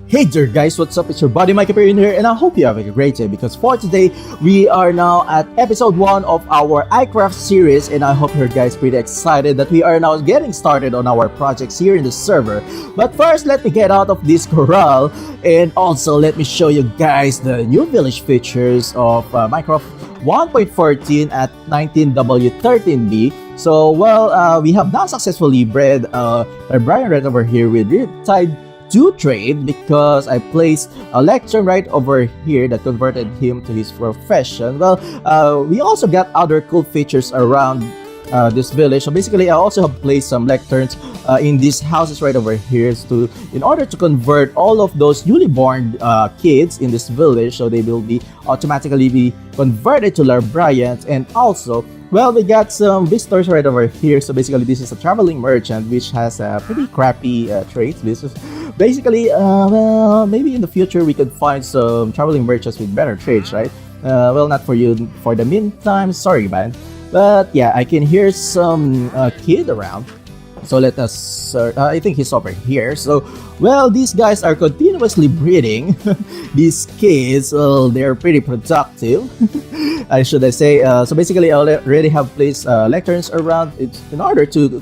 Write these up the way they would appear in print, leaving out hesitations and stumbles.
Hey there guys, what's up? It's your buddy mikeyperion here and I hope you're having a great day because for today we are now at episode 1 of our iCraft series and I hope you guys pretty excited that we are now getting started on our projects here in the server. But first, let me get out of this corral and also let me show you guys the new village features of Minecraft 1.14 at 19W13B. So we have now successfully bred Brian right over here with Riptide to trade because I placed a lectern right over here that converted him to his profession. We also got other cool features around this village. So basically I also have placed some lecterns in these houses right over here in order to convert all of those newly born kids in this village, so they will be automatically be converted to librarians. And also, we got some visitors right over here. So basically this is a traveling merchant which has pretty crappy traits. This is basically maybe in the future we could find some traveling merchants with better traits, right? Not for you for the meantime, sorry man. But yeah, I can hear some kid around. So let us I think he's over here. So these guys are continuously breeding. These kids, they're pretty productive. Should I say. So basically I already have placed lecterns around it in order to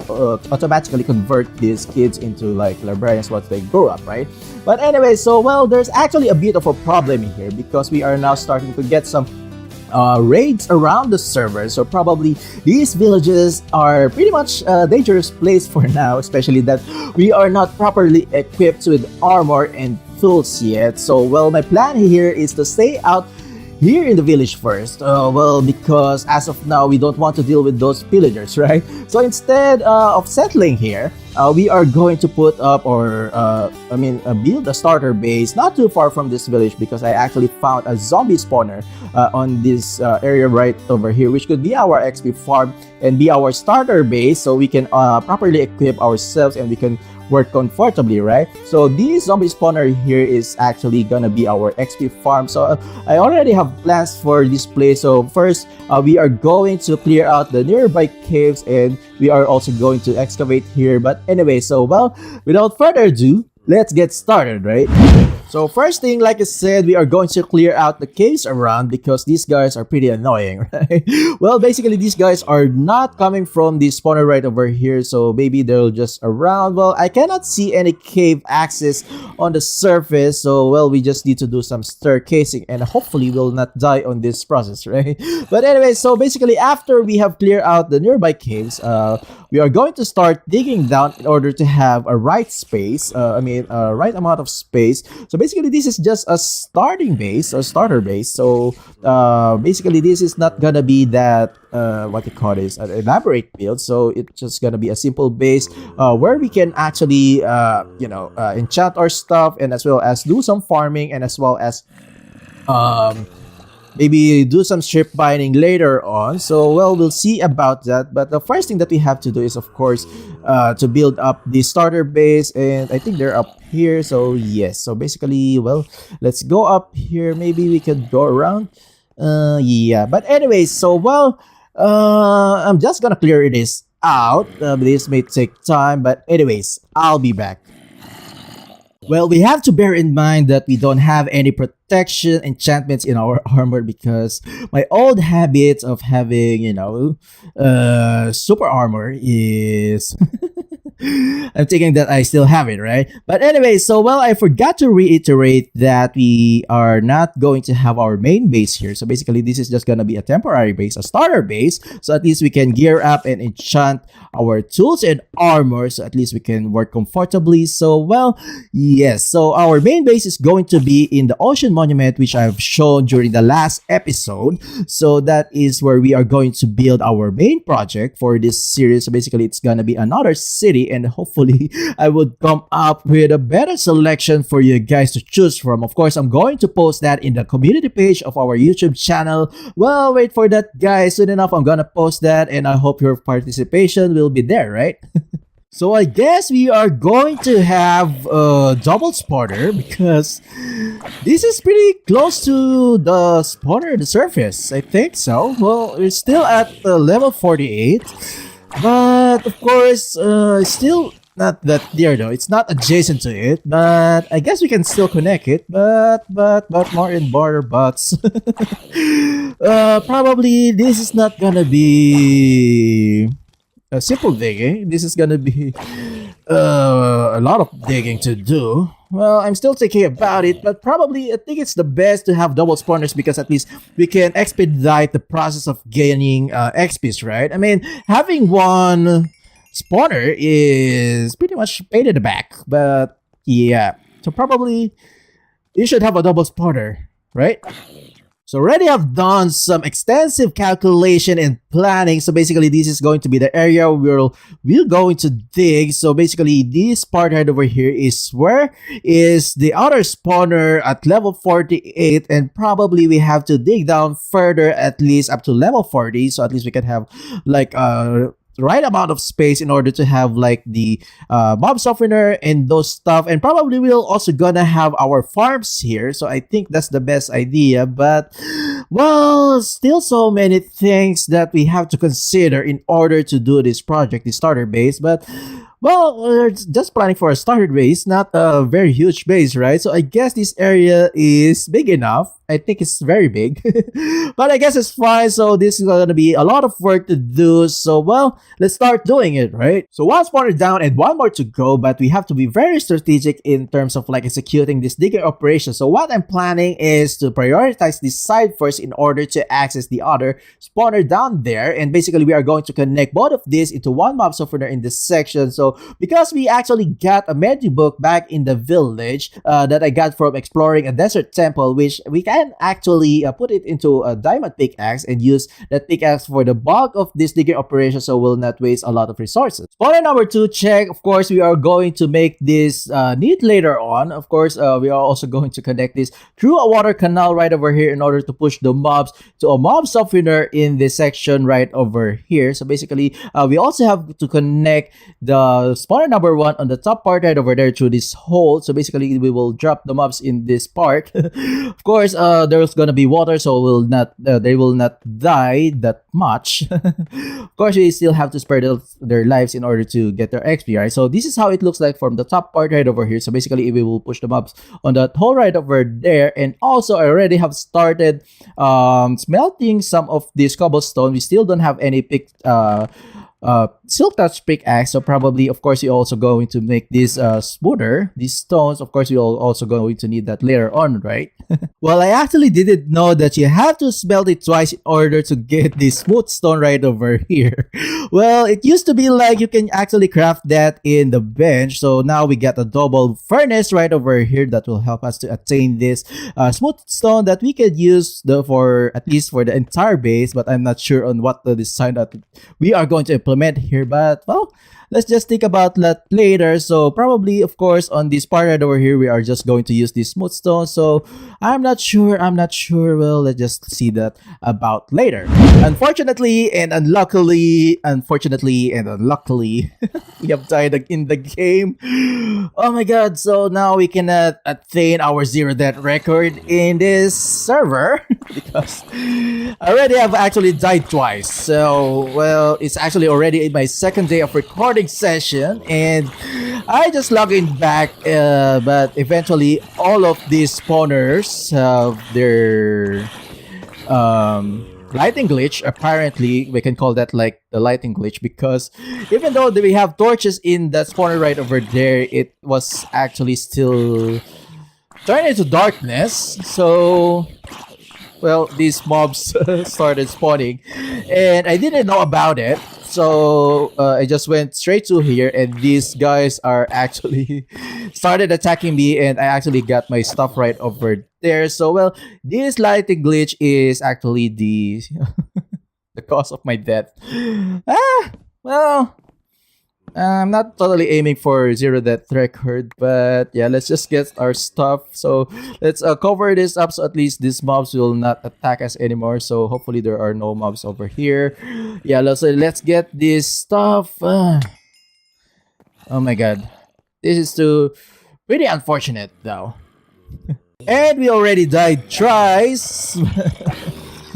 automatically convert these kids into like librarians once they grow up, right? But anyway, so there's actually a bit of a problem here because we are now starting to get some raids around the server. So probably these villages are pretty much a dangerous place for now, especially that we are not properly equipped with armor and tools yet. So my plan here is to stay out here in the village first, because as of now we don't want to deal with those pillagers, right? So instead of settling here, we are going to put up build a starter base not too far from this village, because I actually found a zombie spawner on this area right over here, which could be our XP farm and be our starter base, so we can properly equip ourselves and we can work comfortably, right? So this zombie spawner here is actually gonna be our XP farm. So I already have plans for this place. So first we are going to clear out the nearby caves and we are also going to excavate here. But anyway, so without further ado, let's get started, right? So first thing, like I said, we are going to clear out the caves around because these guys are pretty annoying, right? Basically these guys are not coming from the spawner right over here, so maybe they're just around. I cannot see any cave access on the surface, so we just need to do some staircasing and hopefully we'll not die on this process, right? But anyway, so basically after we have cleared out the nearby caves, we are going to start digging down in order to have a right space, a right amount of space. So basically this is just a starting base or starter base. So basically this is not gonna be that what you call this, an elaborate build. So it's just gonna be a simple base where we can actually enchant our stuff, and as well as do some farming, and as well as maybe do some strip mining later on. So we'll see about that. But the first thing that we have to do is of course to build up the starter base, and I think they're up here. So yes, so basically let's go up here. Maybe we could go around. Yeah, but anyways, so I'm just gonna clear this out. This may take time, but anyways, I'll be back. We have to bear in mind that we don't have any protection enchantments in our armor because my old habit of having, super armor is I'm thinking that I still have it, right? But anyway, so I forgot to reiterate that we are not going to have our main base here. So basically this is just gonna be a temporary base, a starter base, so at least we can gear up and enchant our tools and armor, so at least we can work comfortably. So yes, so our main base is going to be in the ocean monument, which I've shown during the last episode. So that is where we are going to build our main project for this series. So basically it's gonna be another city, and hopefully I would come up with a better selection for you guys to choose from. Of course, I'm going to post that in the community page of our YouTube channel. Wait for that, guys. Soon enough I'm gonna post that, and I hope your participation will be there, right? So I guess we are going to have a double spawner because this is pretty close to the spawner, the surface. I think so. We're still at level 48. But of course, still not that near though. It's not adjacent to it, but I guess we can still connect it. But more in border buts. Probably this is not gonna be a simple digging. This is gonna be a lot of digging to do. Well, I'm still thinking about it, but probably I think it's the best to have double spawners because at least we can expedite the process of gaining XPs, right? I mean, having one spawner is pretty much pain in the back, but yeah. So probably you should have a double spawner, right? So already I've done some extensive calculation and planning. So basically this is going to be the area we're going to dig. So basically this part right over here is where is the outer spawner at level 48, and probably we have to dig down further at least up to level 40. So at least we can have like the right amount of space in order to have like the mob softener and those stuff, and probably we'll also gonna have our farms here. So I think that's the best idea, but well, still so many things that we have to consider in order to do this project, the starter base. But well, we're just planning for a starter base, not a very huge base, right? So I guess this area is big enough. I think it's very big, but I guess it's fine. So this is going to be a lot of work to do. So well, let's start doing it, right? So one spawner down and one more to go, but we have to be very strategic in terms of like executing this digging operation. So what I'm planning is to prioritize this side first in order to access the other spawner down there. And basically we are going to connect both of these into one mob softener in this section. So because we actually got a menu book back in the village that I got from exploring a desert temple, which we can actually put it into a diamond pickaxe and use that pickaxe for the bulk of this digging operation, so we'll not waste a lot of resources. Spawner number 2 check. Of course, we are going to make this neat later on. Of course, we are also going to connect this through a water canal right over here in order to push the mobs to a mob softener in this section right over here. So basically, we also have to connect the spawner number 1 on the top part right over there through this hole. So basically, we will drop the mobs in this part. Of course, there's gonna be water, so they will not die that much. Of course, we still have to spare their lives in order to get their XP, right? So this is how it looks like from the top part right over here. So basically, we will push the mobs on that hole right over there. And also, I already have started smelting some of this cobblestone. We still don't have any silk touch pickaxe, so probably of course you're also going to make this smoother. These stones, of course, you're also going to need that later on, right? Well, I actually didn't know that you have to smelt it twice in order to get this smooth stone right over here. Well, it used to be like you can actually craft that in the bench, so now we got a double furnace right over here that will help us to attain this smooth stone that we could use for at least for the entire base, but I'm not sure on what the design that we are going to implement here. But well, let's just think about that later. So probably, of course, on this part right over here, we are just going to use this smooth stone. So I'm not sure. Well, let's just see that about later. Unfortunately and unluckily, we have died in the game. Oh my god, so now we cannot attain our zero death record in this server because I already have actually died twice. So well, it's actually already my second day of recording session and I just logged in back, but eventually all of these spawners have their lighting glitch. Apparently we can call that like the lighting glitch, because even though we have torches in that spawner right over there, it was actually still turned into darkness. So well, these mobs started spawning and I didn't know about it. So I just went straight to here and these guys are actually started attacking me and I actually got my stuff right over there. So well, this lighting glitch is actually the the cause of my death. Well, I'm not totally aiming for zero death record, but yeah, let's just get our stuff. So let's cover this up so at least these mobs will not attack us anymore. So hopefully there are no mobs over here. Yeah, let's get this stuff. Oh my god, this is too pretty unfortunate though. And we already died twice.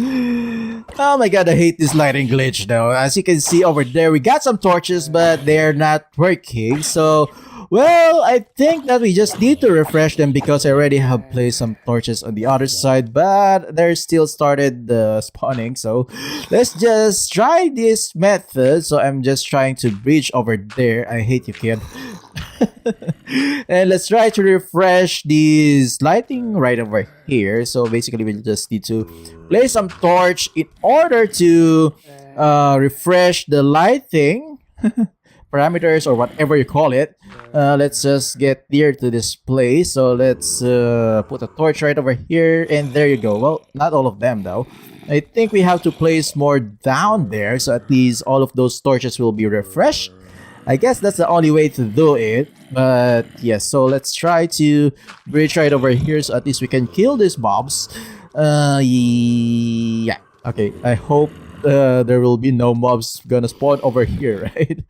Oh my god, I hate this lighting glitch though. As you can see over there, we got some torches, but they're not working. So, well, I think that we just need to refresh them because I already have placed some torches on the other side, but they're still started spawning. So, let's just try this method. So, I'm just trying to bridge over there. I hate you, kid. And let's try to refresh this lighting right over here. So basically we just need to place some torch in order to refresh the lighting parameters or whatever you call it. Let's just get near to this place. So let's put a torch right over here, and there you go. Well, not all of them though. I think we have to place more down there, so at least all of those torches will be refreshed. I guess that's the only way to do it, but yes, so let's try to bridge right over here so at least we can kill these mobs. Yeah, okay, I hope there will be no mobs gonna spawn over here, right?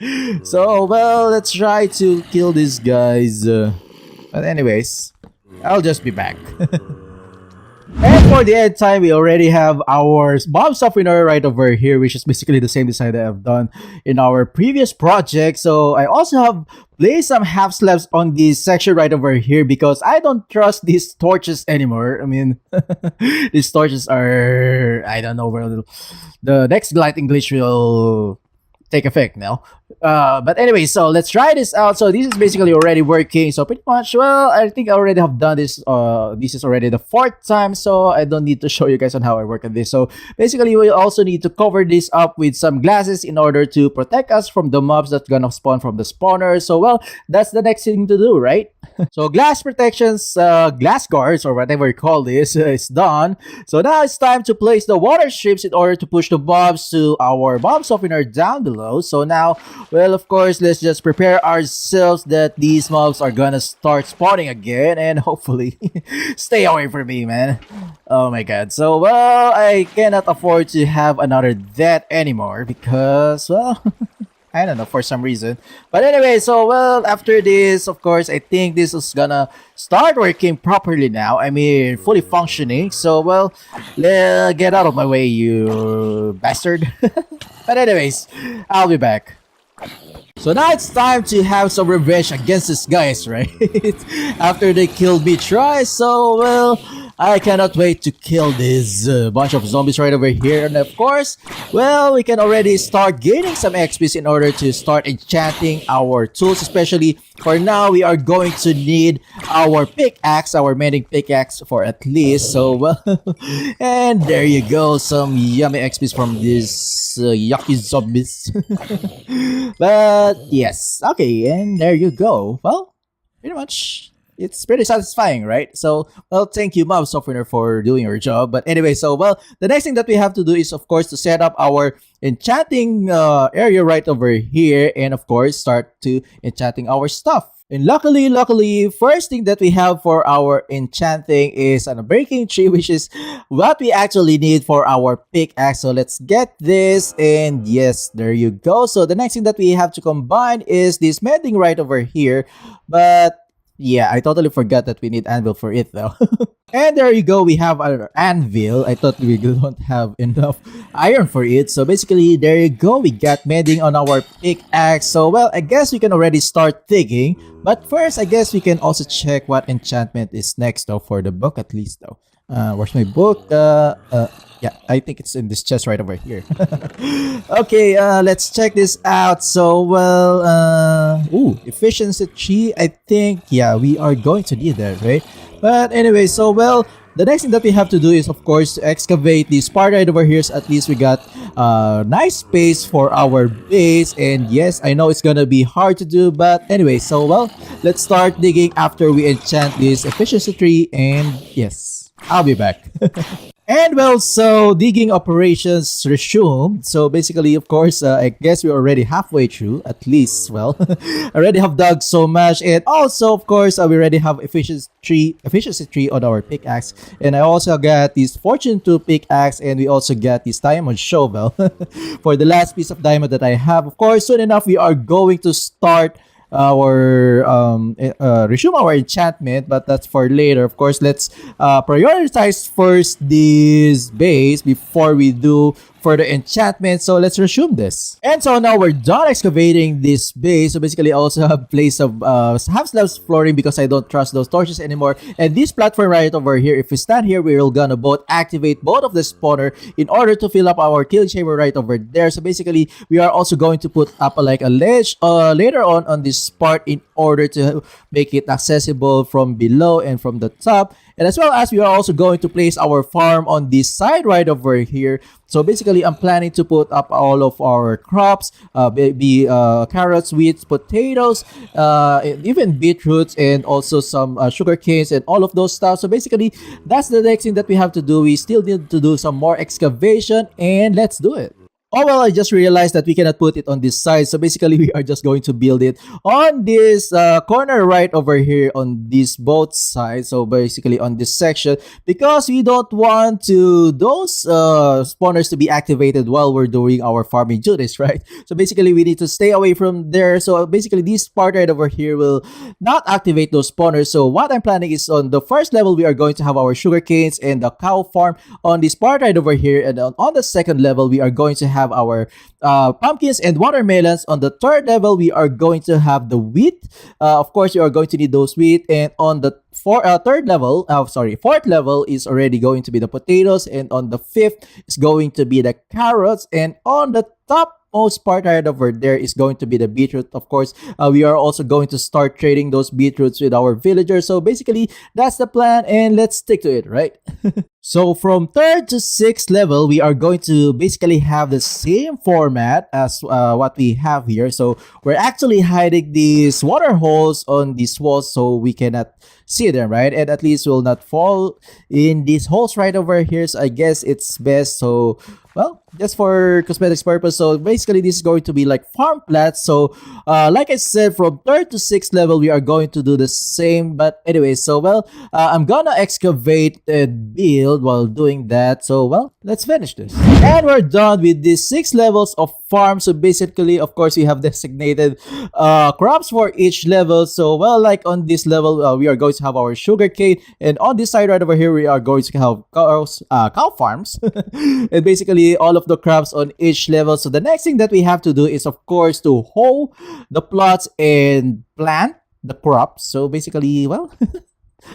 So, well, let's try to kill these guys. But anyways, I'll just be back. And for the end time, we already have our bomb softener right over here, which is basically the same design that I've done in our previous project. So I also have placed some half slabs on this section right over here because I don't trust these torches anymore. I mean, these torches are, I don't know where the next lighting glitch will take effect now. But anyway, so let's try this out. So this is basically already working. So pretty much, well, I think I already have done this. This is already the 4th time, so I don't need to show you guys on how I work on this. So basically, we also need to cover this up with some glasses in order to protect us from the mobs that's gonna spawn from the spawner. So well, that's the next thing to do, right? So glass protections, glass guards, or whatever you call this, is done. So now it's time to place the water strips in order to push the mobs to our bomb softener down below. So now, well, of course, let's just prepare ourselves that these mobs are gonna start spawning again, and hopefully stay away from me, man. Oh my god. So, well, I cannot afford to have another death anymore because, well, I don't know, for some reason. But anyway, so, well, after this, of course, I think this is gonna start working properly now. I mean, fully functioning. So, well, get out of my way, you bastard. But anyways, I'll be back. So now it's time to have some revenge against these guys, right? After they killed me twice, so, well, I cannot wait to kill this bunch of zombies right over here. And of course, well, we can already start gaining some XPs in order to start enchanting our tools. Especially for now, we are going to need our pickaxe, our mending pickaxe for at least. So, well, and there you go, some yummy XPs from these yucky zombies. But yes, okay, and there you go. Well, pretty much. It's pretty satisfying, right? So, well, thank you, Mob Softener, for doing your job. But anyway, so, well, the next thing that we have to do is, of course, to set up our enchanting area right over here. And, of course, start to enchanting our stuff. And luckily, first thing that we have for our enchanting is a breaking tree, which is what we actually need for our pickaxe. So let's get this, and yes, there you go. So the next thing that we have to combine is this mending right over here. But yeah, I totally forgot that we need anvil for it though. And there you go, we have our anvil. I thought we don't have enough iron for it. So basically, there you go, we got mending on our pickaxe. So well, I guess we can already start digging. But first, I guess we can also check what enchantment is next though, for the book at least though. Where's my book? Yeah, I think it's in this chest right over here. Okay, let's check this out. So, well, efficiency 3. I think, yeah, we are going to need that, right? But anyway, so, well, the next thing that we have to do is, of course, to excavate this part right over here. So at least we got nice space for our base. And yes, I know it's gonna be hard to do, but anyway, so, well, let's start digging after we enchant this efficiency 3. And yes, I'll be back. And well, so digging operations resumed. So basically, of course, I guess we're already halfway through, at least. Well, I already have dug so much. And also, of course, we already have efficiency 3 on our pickaxe. And I also got this fortune 2 pickaxe, and we also got this diamond shovel for the last piece of diamond that I have. Of course, soon enough, we are going to start our resume our enchantment, but that's for later. Of course, let's prioritize first this base before we do further enchantment. So let's resume this. And so now we're done excavating this base. So basically I also have place of half slabs flooring because I don't trust those torches anymore. And this platform right over here, if we stand here, we're gonna both activate both of the spawner in order to fill up our kill chamber right over there. So basically we are also going to put up like a ledge later on this part in order to make it accessible from below and from the top. And as well as we are also going to place our farm on this side right over here. So basically, I'm planning to put up all of our crops, be carrots, wheat, potatoes, even beetroots, and also some sugar canes and all of those stuff. So basically, that's the next thing that we have to do. We still need to do some more excavation, and let's do it. Oh well, I just realized that we cannot put it on this side. So basically, we are just going to build it on this corner right over here on this both sides. So basically on this section, because we don't want to those spawners to be activated while we're doing our farming duties, right? So basically, we need to stay away from there. So basically, this part right over here will not activate those spawners. So what I'm planning is on the first level, we are going to have our sugar canes and the cow farm on this part right over here. And on the second level, we are going to have our pumpkins and watermelons. On the third level, we are going to have the wheat. Of course, you are going to need those wheat. And on the fourth level is already going to be the potatoes. And on the fifth is going to be the carrots. And on the top most part right over there is going to be the beetroot. Of course, we are also going to start trading those beetroots with our villagers. So basically, that's the plan, and let's stick to it, right? So from third to sixth level, we are going to basically have the same format as what we have here. So we're actually hiding these water holes on these walls so we cannot see them, right? And at least will not fall in these holes right over here. So I guess it's best. So well, just for cosmetics purpose. So basically, this is going to be like farm plats. So like I said, from third to sixth level, we are going to do the same. But anyway, so well, I'm gonna excavate and build while doing that. So well, let's finish this. And we're done with these 6 levels of farm. So basically, of course, we have designated crops for each level. So well, like on this level, we are going to have our sugar cane, and on this side right over here, we are going to have cow farms. And basically all of the crops on each level. So the next thing that we have to do is, of course, to hoe the plots and plant the crops. So basically, well,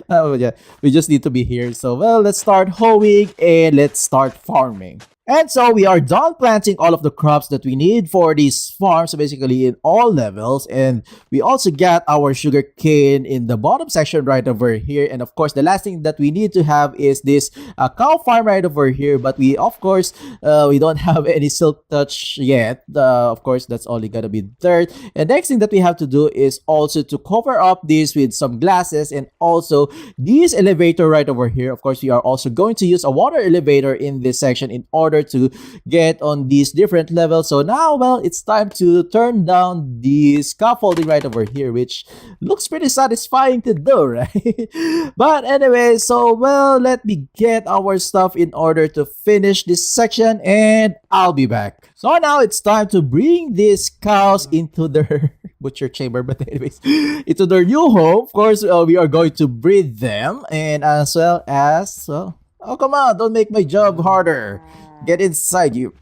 oh yeah, we just need to be here. So well, let's start hoeing and let's start farming. And so we are done planting all of the crops that we need for this farm. So basically in all levels. And we also got our sugar cane in the bottom section right over here. And of course, the last thing that we need to have is this cow farm right over here. But we, of course, we don't have any silk touch yet. Of course, that's only gonna be dirt. And next thing that we have to do is also to cover up this with some glasses. And also this elevator right over here. Of course, we are also going to use a water elevator in this section in order to get on these different levels. So now, well, it's time to turn down the scaffolding right over here, which looks pretty satisfying to do, right? But anyway, so well, let me get our stuff in order to finish this section, and I'll be back. So now it's time to bring these cows into their butcher chamber, but anyways, into their new home. Of course, we are going to breed them, and as well as, well, oh, come on, don't make my job harder. Get inside, you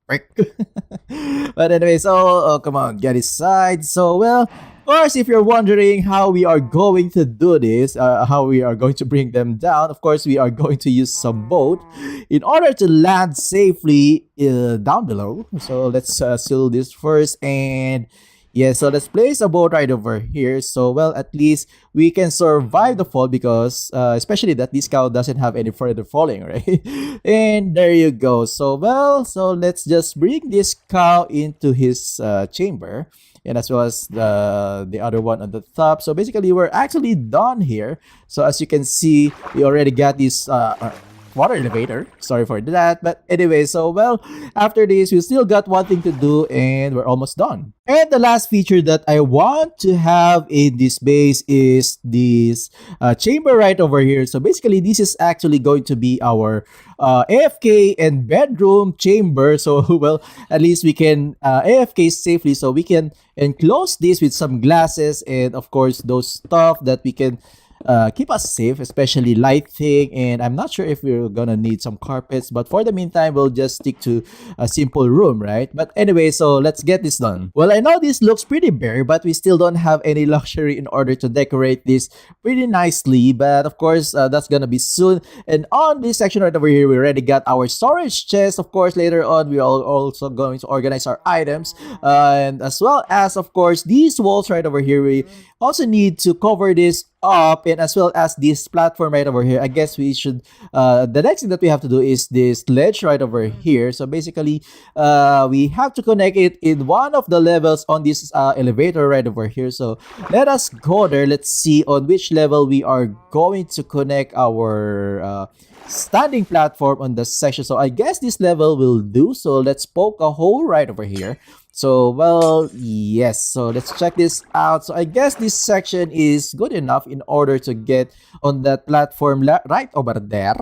prick. But anyway, so oh, come on, get inside. So well, of course, if you're wondering how we are going to do this, how we are going to bring them down, of course, we are going to use some boat in order to land safely down below. So let's seal this first, and yeah, so let's place a boat right over here. So, well, at least we can survive the fall because, especially that this cow doesn't have any further falling, right? And there you go. So, well, so let's just bring this cow into his chamber, and as well as the other one on the top. So basically, we're actually done here. So as you can see, we already got this water elevator. Sorry for that. But anyway, so well, after this, we still got one thing to do and we're almost done. And the last feature that I want to have in this base is this chamber right over here. So basically, this is actually going to be our AFK and bedroom chamber. So well, at least we can AFK safely. So we can enclose this with some glasses and of course those stuff that we can keep us safe, especially lighting. And I'm not sure if we're gonna need some carpets, but for the meantime, we'll just stick to a simple room, right? But anyway, so let's get this done. Well, I know this looks pretty bare, but we still don't have any luxury in order to decorate this pretty nicely. But of course, that's gonna be soon. And on this section right over here, we already got our storage chest. Of course, later on, we are also going to organize our items, and as well as, of course, these walls right over here. We also need to cover this up, and as well as this platform right over here. I guess we should the next thing that we have to do is this ledge right over here. So basically we have to connect it in one of the levels on this elevator right over here. So let us go there. Let's see on which level we are going to connect our standing platform on the section. So I guess this level will do. So let's poke a hole right over here. So, well, yes. So let's check this out. So I guess this section is good enough in order to get on that platform right over there.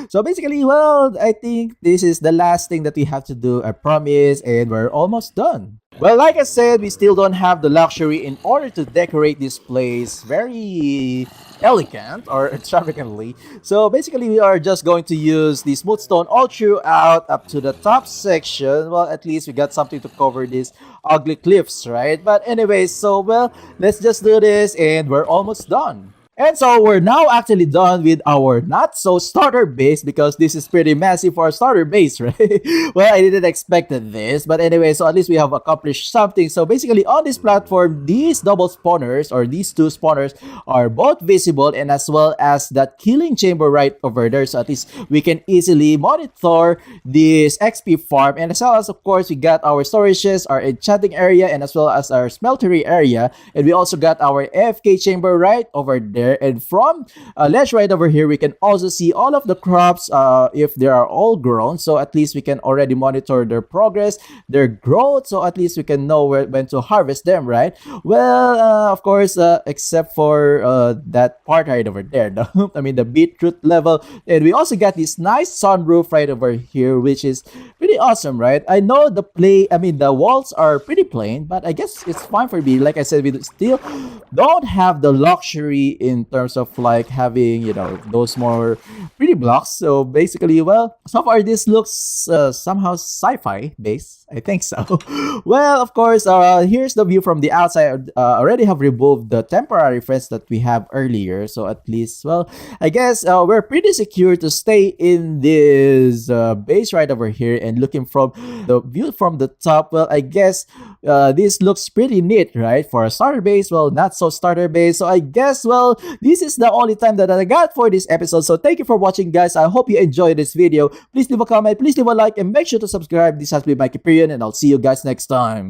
So basically, well, I think this is the last thing that we have to do, I promise, and we're almost done. Well, like I said, we still don't have the luxury in order to decorate this place very elegant or extravagantly. So basically, we are just going to use the smooth stone all throughout up to the top section. Well, at least we got something to cover these ugly cliffs, right? But anyway, so well, let's just do this and we're almost done. And so we're now actually done with our not so starter base, because this is pretty massive for a starter base, right? Well, I didn't expect this, but anyway, so at least we have accomplished something. So basically on this platform, these double spawners or these two spawners are both visible, and as well as that killing chamber right over there. So at least we can easily monitor this XP farm, and as well as, of course, we got our storages, our enchanting area, and as well as our smeltery area. And we also got our AFK chamber right over there. And from ledge right over here, we can also see all of the crops if they are all grown. So at least we can already monitor their progress, their growth. So at least we can know when to harvest them, right? Well, of course, except for that part right over there. I mean, the beetroot level. And we also got this nice sunroof right over here, which is pretty awesome, right? I know the walls are pretty plain, but I guess it's fine for me. Like I said, we still don't have the luxury in terms of like having, you know, those more pretty blocks. So basically, well, so far this looks somehow sci-fi based, I think so. Well, of course, here's the view from the outside. Already have removed the temporary fence that we have earlier, so at least, well, I guess we're pretty secure to stay in this base right over here. And looking from the view from the top, well, I guess this looks pretty neat, right? For a starter base, well, not so starter base. So I guess, well, this is the only time that I got for this episode. So thank you for watching, guys. I hope you enjoyed this video. Please leave a comment, please leave a like, and make sure to subscribe. This has been mikeyperion, and I'll see you guys next time.